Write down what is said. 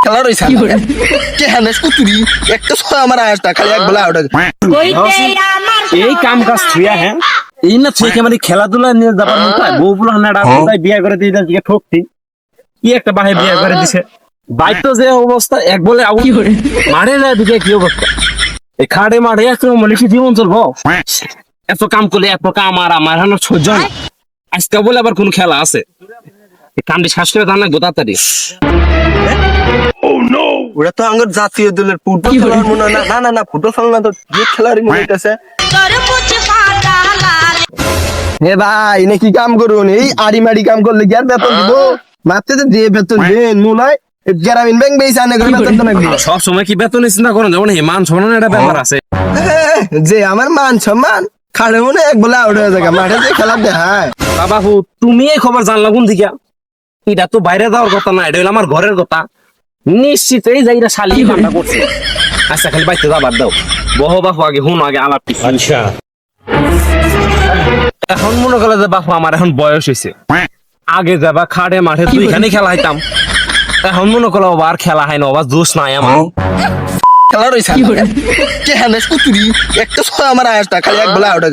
খেলা রইছে কে হানেস কুতুরি একটা ছয় আমার আয়াসটা খালি এক বেলা আউট এই কাম কাজ থুয়া হ্যাঁ এই না তুই মানে খেলাধুলা নিয়ে যাবার মতো বউ বলে হানাড়া বিয়ে করে দিয়ে দিকে ঠকতি কি একটা বাহে বিয়ে করে দিছে বাইক তো যে অবস্থা এক বলে আউট মারে যায় দিকে কি অবস্থা এই খাড়ে মারে এত মনে জীবন চলবো এত কাম করলে এত কাম আর আমার হানো সহ্য না আজকে বলে আবার কোন খেলা আছে কামটি শ্বাস করে জানা গোতাতারি ওরা তো আঙ্গুর জাতীয় দলের ফুটবল খেলার মনে হয় না না না না ফুটবল খেলা না তো যে খেলারই মনে হইতেছে হে ভাই না কি কাম করুন এই আড়ি মাড়ি কাম করলে কি আর বেতন দিব মাত্র তো যে বেতন দেন মনে হয় গ্রামীণ ব্যাংক বেশি আনে করে বেতন তো নাকি সব সময় কি বেতন চিন্তা করেন যেমন মান সম্মান একটা ব্যাপার আছে যে আমার মান সম্মান খাড়ে মনে এক বলে আউট হয়ে যায় মাঠে যে খেলা দেখায় বাবু তুমি এই খবর জানলা কোন দিকে এটা তো বাইরে যাওয়ার কথা না এটা হলো আমার ঘরের কথা নিশ্চিতই যাইরা শালি কামটা করছে আচ্ছা খালি বাইতে যাবার দাও বহ বাপু আগে হুন আগে আলাপ আচ্ছা এখন মনে করলে যে বাপু আমার এখন বয়স হয়েছে আগে যাবা খাড়ে মাঠে তুই এখানে খেলা হইতাম এখন মনে করলো আর খেলা হয় না আবার জোশ নাই আমার খেলা রইছে কে হানেস কুতুরি একটা ছয় আমার আয়াসটা খালি এক বেলা আউট